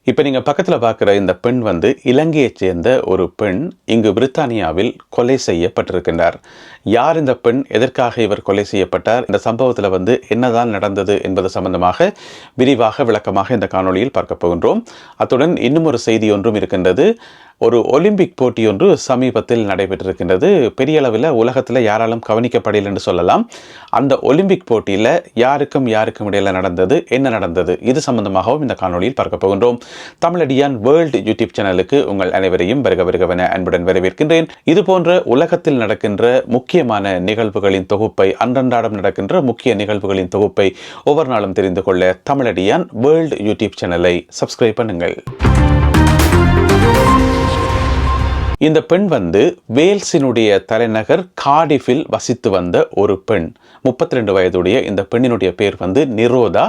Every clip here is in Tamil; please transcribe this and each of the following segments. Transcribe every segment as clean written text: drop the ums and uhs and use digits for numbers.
இப்போ நீங்கள் பக்கத்தில் பார்க்குற இந்த பெண் வந்து இலங்கையைச் சேர்ந்த ஒரு பெண் இங்கு பிரித்தானியாவில் கொலை செய்யப்பட்டிருக்கின்றார். யார் இந்த பெண், எதற்காக இவர் கொலை செய்யப்பட்டார், இந்த சம்பவத்தில் வந்து என்னதான் நடந்தது என்பது சம்பந்தமாக விரிவாக விளக்கமாக இந்த காணொளியில் பார்க்க போகின்றோம். அத்துடன் இன்னும் ஒரு செய்தி ஒன்றும் இருக்கின்றது. ஒரு ஒலிம்பிக் போட்டி ஒன்று சமீபத்தில் நடைபெற்றிருக்கின்றது. பெரிய அளவில் உலகத்தில் யாராலும் கவனிக்கப்படவில்லை என்று சொல்லலாம். அந்த ஒலிம்பிக் போட்டியில் யாருக்கும் இடையில நடந்தது, என்ன நடந்தது, இது சம்பந்தமாகவும் இந்த காணொளியில் பார்க்க போகின்றோம். தமிழடியான் வேர்ல்டு யூடியூப் சேனலுக்கு உங்கள் அனைவரையும் வருகவென அன்புடன் வரவேற்கின்றேன். இது போன்ற உலகத்தில் நடக்கின்ற முக்கியமான நிகழ்வுகளின் தொகுப்பை, அன்றன்றாடம் நடக்கின்ற முக்கிய நிகழ்வுகளின் தொகுப்பை ஒவ்வொரு நாளும் தெரிந்து கொள்ள தமிழடியான் வேர்ல்டு யூடியூப் சேனலை சப்ஸ்கிரைப் பண்ணுங்கள். இந்த பெண் வந்து வேல்ஸினுடைய தலைநகர் கார்டிஃபில் வசித்து வந்த ஒரு பெண். 32 வயதுடைய இந்த பெண்ணினுடைய பேர் வந்து நிரோதா.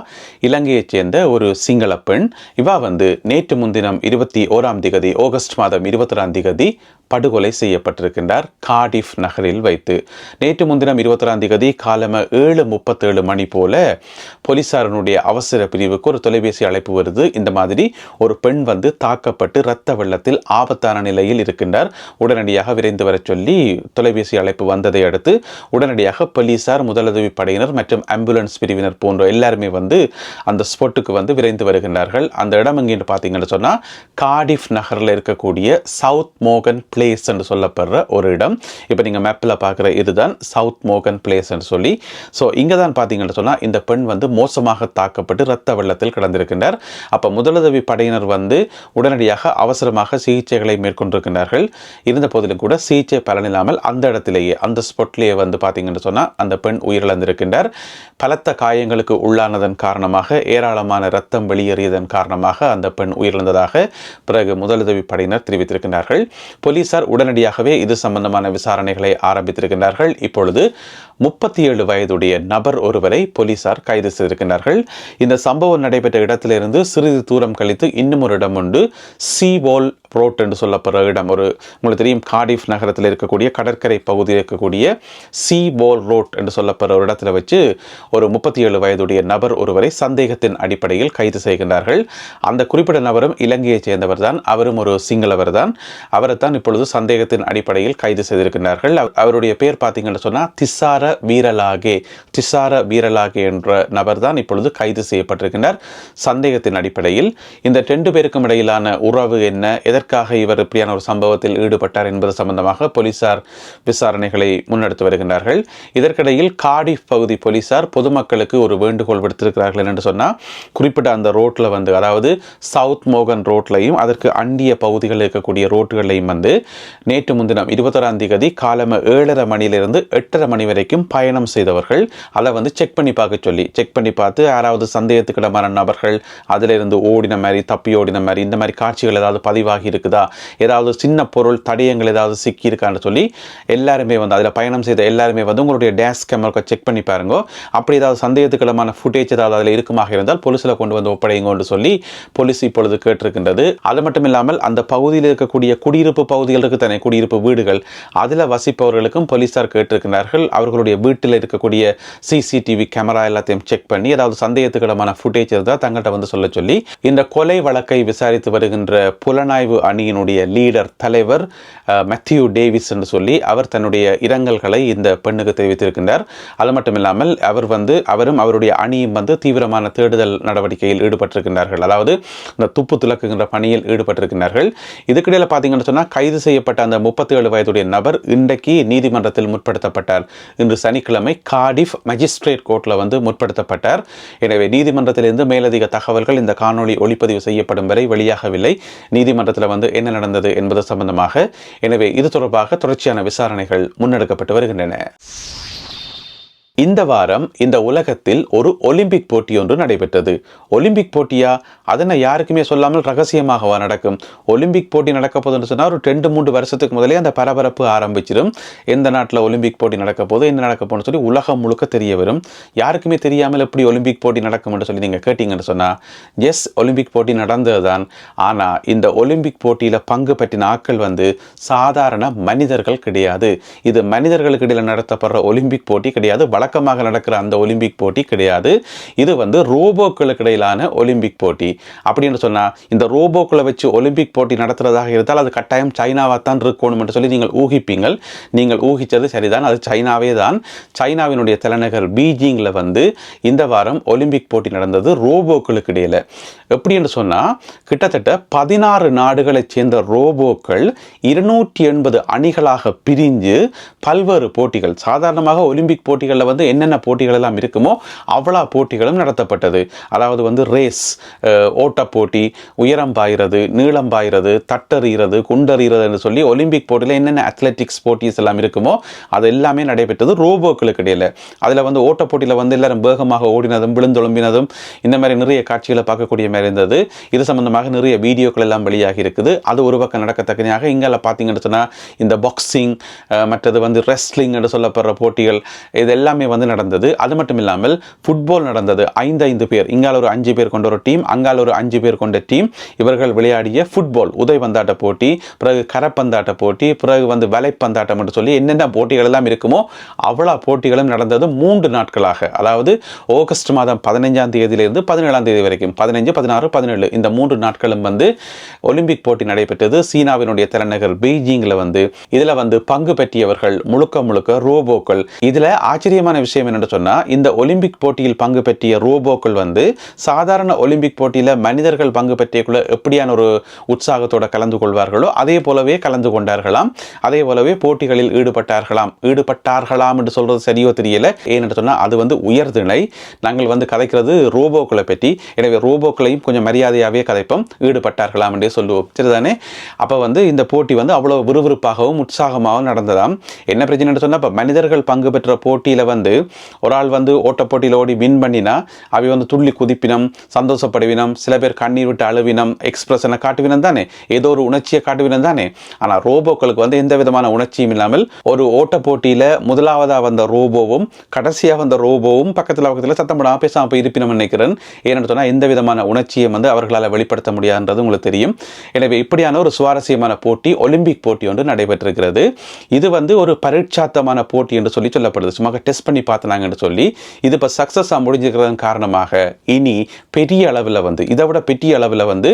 இலங்கையைச் சேர்ந்த ஒரு சிங்கள பெண். இவா வந்து நேற்று முன்தினம் 21ஆம் திகதி, ஆகஸ்ட் மாதம் 21ஆம் திகதி படுகொலை செய்யப்பட்டிருக்கின்றார் கார்டிஃப் நகரில் வைத்து. நேற்று முன்தினம் 21ஆம் திகதி காலம 7:37 மணி போல போலீசாரனுடைய அவசர பிரிவுக்கு ஒரு தொலைபேசி அழைப்பு வருது. இந்த மாதிரி ஒரு பெண் வந்து தாக்கப்பட்டு இரத்த வெள்ளத்தில் ஆபத்தான நிலையில் இருக்கின்றார், உடனடியாக விரைந்து வர சொல்லி தொலைபேசி அழைப்பு வந்ததை அடுத்து உடனடியாக போலீசார், முதலுதவி படையினர் மற்றும் ஆம்புலன்ஸ் பிரிவினர் போன்ற எல்லாருமே வந்து அந்த ஸ்பாட்டுக்கு வந்து விரைந்து வருகின்றார்கள். அந்த இடம் எங்கேன்னு பார்த்தீங்கன்னு சொன்னால் கார்டிஃப் நகரில் இருக்கக்கூடிய சவுத் மோகன் பிளேஸ் என்று சொல்லப்படுற ஒரு இடம். இப்போ நீங்கள் மேப்பில் பார்க்குற இதுதான் சவுத் மோகன் பிளேஸ் என்று சொல்லி. ஸோ இங்கே தான் பார்த்தீங்கன்னு சொன்னால் இந்த பெண் வந்து மோசமாக தாக்கப்பட்டு இரத்த வெள்ளத்தில் கிடந்திருக்கின்றார். அப்போ முதலுதவி படையினர் வந்து உடனடியாக அவசரமாக சிகிச்சைகளை மேற்கொண்டிருக்கின்றார்கள். இருந்த போதிலும் கூட சிகிச்சை பலனில்லாமல் அந்த இடத்திலேயே, அந்த ஸ்பாட்லேயே வந்து பார்த்தீங்கன்னு சொன்னால் அந்த பெண் உயிரிழந்திருக்கின்றார். பலத்த காயங்களுக்கு உள்ளானதன் காரணமாக, ஏராளமான இரத்தம் வெளியேறியதன் காரணமாக அந்த பெண் உயிரிழந்ததாக பிறகு முதலுதவி படையினர் தெரிவித்திருக்கின்றார்கள். போலீசார் உடனடியாகவே இது சம்பந்தமான விசாரணைகளை ஆரம்பித்திருக்கின்றார்கள். இப்பொழுது 37 வயதுடைய நபர் ஒருவரை போலீசார் கைது செய்திருக்கின்றார்கள். இந்த சம்பவம் நடைபெற்ற இடத்திலிருந்து சிறிது தூரம் கழித்து இன்னும் ஒரு இடம் உண்டு, சீவால் ரோட் என்று சொல்லப்படுற இடம். ஒரு உங்களுக்கு தெரியும், கார்டிஃப் நகரத்தில் இருக்கக்கூடிய கடற்கரை பகுதியில் இருக்கக்கூடிய சீவால் ரோட் என்று சொல்லப்படுற ஒரு இடத்துல வச்சு ஒரு 37 வயதுடைய நபர் ஒருவரை சந்தேகத்தின் அடிப்படையில் கைது செய்கின்றார்கள். அந்த குறிப்பிட்ட நபரும் இலங்கையைச் சேர்ந்தவர் தான், அவரும் ஒரு சிங்களவர் தான். அவரைத்தான் இப்பொழுது சந்தேகத்தின் அடிப்படையில் கைது செய்திருக்கிறார்கள். அவருடைய பேர் பார்த்தீங்கன்னு சொன்னால் திசார வீரலாகே என்ற நபர் தான் இப்பொழுது கைது செய்யப்பட்டிருக்கிறார். சந்தேகத்தின் அடிப்படையில் இந்த 2 பேருக்கும் இடையிலான உறவு என்ன, எதற்காக இவர் இப்படியான ஒரு சம்பவத்தில் ஈடுபட்டார் என்பது சம்பந்தமாக போலீசார் விசாரணைகளை முன்னெடுத்து வருகின்றார்கள். இதற்கிடையில் கார்டிஃப் பகுதி போலீசார் பொதுமக்களுக்கு ஒரு வேண்டுகோள் விடுத்திருக்கிறார்கள் என்று சொன்னால், குறிப்பிட்ட அந்த ரோட்டில் வந்து, அதாவது சவுத் மோகன் ரோட்லையும் அதற்கு அண்டிய பகுதிகளில் இருக்கக்கூடிய ரோட்டுகளையும் வந்து நேற்று முன்தினம் 21ஆம் தேதி காலம 7:30 மணியிலிருந்து 8:30 மணி வரைக்கும் பயணம் செய்தவர்கள் அதை வந்து செக் பண்ணி பார்த்து யாராவது சந்தேகத்துக்கிடமான நபர்கள் அதிலிருந்து ஓடின மாதிரி, தப்பி ஓடின மாதிரி, இந்த மாதிரி காட்சிகள் ஏதாவது பதிவாகி இருக்குதா, ஏதாவது சின்ன பொருள் தடயங்கள் ஏதாவது சிக்கி இருக்கான்னு சொல்லி எல்லாருமே வந்து, அதில் பயணம் செய்த எல்லாருமே வந்து உங்களுடைய டேஷ் கேமரா செக் பண்ணி பாருங்க. அப்படி ஏதாவது சந்தேகத்துக்கிடமான ஃபுட்டேஜ் ஏதாவது அதில் இருக்குமாக இருந்தால் போலீஸில் கொண்டு வந்து ஒப்படைங்கன்னு சொல்லி போலீஸ் இப்பொழுது கேட்டிருக்கின்றது. அது மட்டும் இல்லாமல் அந்த பகுதியில் இருக்கக்கூடிய குடியிருப்பு பகுதிகளுக்கு தானே, குடியிருப்பு வீடுகள், அதில் வசிப்பவர்களுக்கும் போலீசார் கேட்டிருக்கிறார்கள். அவர்களுடைய வீட்டில் இருக்கக்கூடிய சிசிடிவி கேமரா எல்லாத்தையும் செக் பண்ணி ஏதாவது சந்தேகத்துக்கிடமான ஃபுட்டேஜ் இருந்தால் தங்கள்கிட்ட வந்து சொல்ல சொல்லி இந்த கொலை வழக்கை விசாரித்து வருகின்ற புலனாய்வு அணியினுடைய லீடர், தலைவர் மேத்யூ டேவிஸ் என்று சொல்லி அவர் தன்னுடைய இரங்கல்களை இந்த பெண்ணுக்கு தெரிவித்திருக்கின்றார். அது மட்டும் இல்லாமல் அவரும் அவருடைய அணியும் வந்து தீவிரமான தேடுதல் நடவடிக்கையில் ஈடுபட்டிருக்கின்றார்கள். அதாவது இந்த துப்பு துலக்குகின்ற பணியில் ஈடுபட்டிருக்கிறார்கள். இதுக்கிடையில் பார்த்தீங்கன்னு சொன்னால் கைது செய்யப்பட்ட அந்த 37 வயதுடைய நபர் இன்றைக்கு நீதிமன்றத்தில் முற்படுத்தப்பட்டார். இன்று சனிக்கிழமை கார்டிஃப் மேஜிஸ்ட்ரேட் கோர்ட்டில் வந்து முற்படுத்தப்பட்டார். எனவே நீதிமன்றத்திலிருந்து மேலதிக தகவல்கள் இந்த காணொளி ஒளிப்பதிவு செய்யப்படும் வரை வெளியாகவில்லை, நீதிமன்றத்தில் வந்து என்ன நடந்தது என்பது சம்பந்தமாக. எனவே இது தொடர்பாக தொடர்ச்சியான விசாரணைகள் முன்னெடுக்கப்பட்டு வருகின்றன. இந்த வாரம் இந்த உலகத்தில் ஒரு ஒலிம்பிக் போட்டி ஒன்று நடைபெற்றது. ஒலிம்பிக் போட்டியா, அதனை யாருக்குமே சொல்லாமல் ரகசியமாகவா நடக்கும்? ஒலிம்பிக் போட்டி நடக்க போகுதுன்னு சொன்னால் ஒரு 2-3 வருஷத்துக்கு முதலே அந்த பரபரப்பு ஆரம்பிச்சிடும். எந்த நாட்டில் ஒலிம்பிக் போட்டி நடக்க போகுது, என்ன நடக்க போகுதுன்னு சொல்லி உலகம் முழுக்க தெரிய வரும். யாருக்குமே தெரியாமல் எப்படி ஒலிம்பிக் போட்டி நடக்கும் என்று சொல்லி நீங்கள் கேட்டீங்கன்னு சொன்னால், எஸ், ஒலிம்பிக் போட்டி நடந்தது தான். ஆனால் இந்த ஒலிம்பிக் போட்டியில் பங்கு பற்றின ஆட்கள் வந்து சாதாரண மனிதர்கள் கிடையாது. இது மனிதர்களுக்கு இடையில் நடத்தப்படுற ஒலிம்பிக் போட்டி கிடையாது. வழக்கமாக நடக்கிற அந்த ஒலிம்பிக் போட்டி கிடையாது. இது வந்து ரோபோக்களுக்கு இடையிலான ஒலிம்பிக் போட்டி. அப்படின்னு சொன்னால் இந்த ரோபோக்களை வச்சு ஒலிம்பிக் போட்டி நடத்துறதாக இருந்தால் அது கட்டாயம் சைனாவாக தான் இருக்கணும் என்று சொல்லி நீங்கள் ஊகிப்பீங்கள். நீங்கள் ஊகிச்சது சரிதான், அது சைனாவே தான். சைனாவினுடைய தலைநகர் பீஜிங்கில் வந்து இந்த வாரம் ஒலிம்பிக் போட்டி நடந்தது ரோபோக்களுக்கு இடையில். எப்படி என்று சொன்னால் கிட்டத்தட்ட 16 நாடுகளைச் சேர்ந்த ரோபோக்கள் 280 அணிகளாக பிரிஞ்சு பல்வேறு போட்டிகள், சாதாரணமாக ஒலிம்பிக் போட்டிகளில் வந்து என்னென்ன போட்டிகள் எல்லாம் இருக்குமோ அவ்வளோ போட்டிகளும் நடத்தப்பட்டது. அதாவது வந்து ரேஸ், ஓட்ட போட்டி, உயரம் பாய்கிறது, நீளம் பாய்கிறது, தட்டறிகிறது, குண்டறிகிறது என்று சொல்லி ஒலிம்பிக் போட்டியில் என்னென்ன அத்லெட்டிக்ஸ் போட்டிஸ் எல்லாம் இருக்குமோ அது எல்லாமே நடைபெற்றது ரோபோக்களுக்கு இடையில். அதில் வந்து ஓட்ட போட்டியில் வந்து எல்லாரும் வேகமாக ஓடினதும் விழுந்தொழும்பினதும் இந்த மாதிரி நிறைய காட்சிகளை பார்க்கக்கூடிய மாதிரி இருந்தது. இது சம்பந்தமாக நிறைய வீடியோக்கள் எல்லாம் வெளியாகி இருக்குது. அது ஒரு பக்கம் நடக்கத்தக்கனையாக இங்கே பார்த்தீங்கன்னு சொன்னால் இந்த பாக்ஸிங், மற்றது வந்து ரெஸ்லிங் என்று சொல்லப்படுற போட்டிகள் இது எல்லாமே வந்து நடந்தது. அது மட்டும் இல்லாமல் ஃபுட்பால் நடந்தது. 5 பேர், இங்கால ஒரு 5 பேர் கொண்ட ஒரு டீம், அங்கால ஒரு 5 பேர் கொண்ட டீம், இவர்கள் விளையாடிய ஃபுட்பால் உதைபந்தாட்ட போட்டி, பிறகு கரப்பந்தாட்ட போட்டி, பிறகு வந்து வலைப்பந்தாட்டம் என்று சொல்லி என்னென்ன போட்டிகள் எல்லாம் இருக்குமோ அவ்வளோ போட்டிகளும் நடந்தது 3 நாட்களாக. அதாவது ஆகஸ்ட் மாதம் 15ஆம் தேதியிலிருந்து 17ஆம் தேதி வரைக்கும் 15, 16, 17 இந்த 3 நாட்களும் வந்து ஒலிம்பிக் போட்டி நடைபெற்றது சீனாவினுடைய தலைநகர் பீஜிங்கில். வந்து இதில் வந்து பங்கு பெற்றியவர்கள் முழுக்க ரோபோக்கள். இதில் ஆச்சரியமான விஷயம் என்னென்னு சொன்னால் இந்த ஒலிம்பிக் போட்டியில் பங்கு பெற்றிய ரோபோக்கள் வந்து சாதாரண ஒலிம்பிக் போட்டியில் மனிதர்கள் பங்கு பெற்றியக்குள்ள எப்படியான ஒரு உற்சாகத்தோட கலந்து கொள்வார்களோ அதே போலவே கலந்து கொண்டார்களாம். அதே போலவே போட்டிகளில் ஈடுபட்டார்களாம் என்று சொல்றது சரியோ தெரியல. ஏன்னு சொன்னால் அது வந்து உயர்திணை. நாங்கள் வந்து கதைக்கிறது ரோபோக்களை பற்றி. எனவே ரோபோக்களையும் கொஞ்சம் மரியாதையாகவே கதைப்போம், ஈடுபட்டார்களாம் என்றே சொல்லுவோம், சரிதானே? அப்போ வந்து இந்த போட்டி வந்து அவ்வளோ விறுவிறுப்பாகவும் உற்சாகமாகவும் நடந்ததாம். என்ன பிரச்சனைன்னு சொன்னால் இப்போ மனிதர்கள் பங்கு பெற்ற போட்டியில் வந்து ஒரு ஆள் வந்து ஓட்ட போட்டியில் ஓடி வின் பண்ணினா அவை வந்து துள்ளி குதிப்பினம், சந்தோஷப்படுவினம், சில பேர் கண்ணீர் விட்டு அழுவினம், எக்ஸ்பிரஷனை காட்டுவினம் தானே, ஏதோ ஒரு உணர்ச்சியை காட்டுவினம் தானே. ஆனால் ரோபோக்களுக்கு வந்து எந்த விதமான உணர்ச்சியும் இல்லாமல் ஒரு ஓட்ட போட்டியில் முதலாவதாக வந்த ரோபோவும் கடைசியாக வந்த ரோபோவும் பக்கத்தில் சத்தம் போடாமல் பேசாமல் போய் இருப்பினம் நினைக்கிறேன். ஏன்னு சொன்னால் எந்த விதமான உணர்ச்சியை வந்து அவர்களால் வெளிப்படுத்த முடியாதுன்றது உங்களுக்கு தெரியும். எனவே இப்படியான ஒரு சுவாரஸ்யமான போட்டி, ஒலிம்பிக் போட்டி ஒன்று நடைபெற்றிருக்கிறது. இது வந்து ஒரு பரீட்சாத்தமான போட்டி என்று சொல்லி சொல்லப்படுது. சும்மா டெஸ்ட் பண்ணி பார்த்தாங்கன்னு சொல்லி இது இப்போ சக்ஸஸாக முடிஞ்சிருக்கிறதன் காரணமாக இனி பெரிய அளவில் வந்து இதை விட பெரிய அளவில் வந்து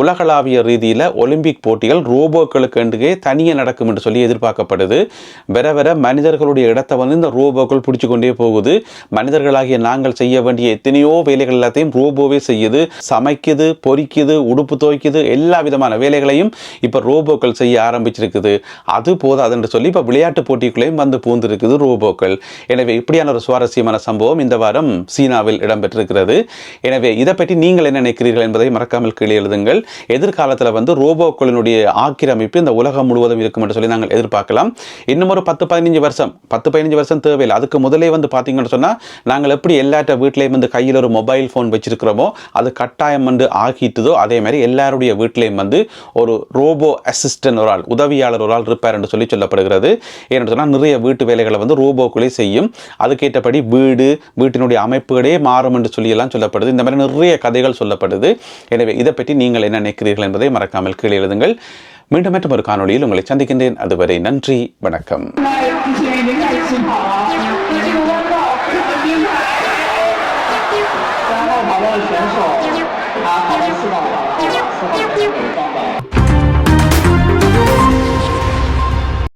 உலகளாவிய ரீதியில் ஒலிம்பிக் போட்டிகள் ரோபோக்களுக்கு தனியாக நடக்கும் என்று சொல்லி எதிர்பார்க்கப்படுது. வர மனிதர்களுடைய இடத்தை வந்து இந்த ரோபோக்கள் பிடிச்சு கொண்டே போகுது. மனிதர்களாகிய நாங்கள் செய்ய வேண்டிய எத்தனையோ வேலைகள் எல்லாத்தையும் ரோபோவே செய்யுது. சமைக்குது, பொரிக்குது, உடுப்பு துவைக்குது, எல்லா விதமான வேலைகளையும் இப்போ ரோபோக்கள் செய்ய ஆரம்பிச்சிருக்குது. அது போதாதுன்னு சொல்லி இப்போ விளையாட்டு போட்டிகளையும் வந்து பூந்திருக்குது ரோபோக்கள். எனவே இப்படியான ஒரு சுவாரஸ்யமான சம்பவம் இந்த வாரம் சீனாவில் இடம்பெற்றிருக்கிறது. எனவே இதை பற்றி நீங்கள் என்ன நினைக்கிறீர்கள் என்பதை மறக்காமல் கீழே எழுதுங்கள். எதிர்காலத்தில் வந்து ரோபோக்களினுடைய ஆக்கிரமிப்பு இந்த உலகம் முழுவதும் இருக்கும் என்று சொல்லி நாங்கள் எதிர்பார்க்கலாம். இன்னும் ஒரு 10-15 வருஷம் தேவையில்லை. அதுக்கு முதலே வந்து பார்த்தீங்கன்னு சொன்னால் நாங்கள் எப்படி எல்லாட்ட வீட்டிலையும் வந்து கையில் ஒரு மொபைல் ஃபோன் வச்சிருக்கிறோமோ அது கட்டாயம் வந்து ஆகிட்டுதோ அதே மாதிரி எல்லாருடைய வீட்டிலையும் வந்து ஒரு ரோபோ அசிஸ்டன்ட், ஒரு ஆள் உதவியாளர் ஒரு ஆள் இருப்பார் என்று சொல்லி சொல்லப்படுகிறது. ஏன்னு சொன்னால் நிறைய வீட்டு வேலைகளை வந்து ரோபோக்களே செய்யும். அதுக்கேற்றபடி வீட்டினுடைய அமைப்புகளே மாறும் என்று சொல்லி எல்லாம் சொல்லப்படுது. இந்த மாதிரி நிறைய கதைகள் சொல்லப்படுது. எனவே இதை பற்றி நீங்கள் என்ன நினைக்கிறீர்கள் என்பதை மறக்காமல் கீழே எழுதுங்கள். மீண்டும் மற்றும் ஒரு காணொளியில் உங்களை சந்திக்கின்றேன். அதுவரை நன்றி, வணக்கம்.选手，他跑到4道跑，4号才回到。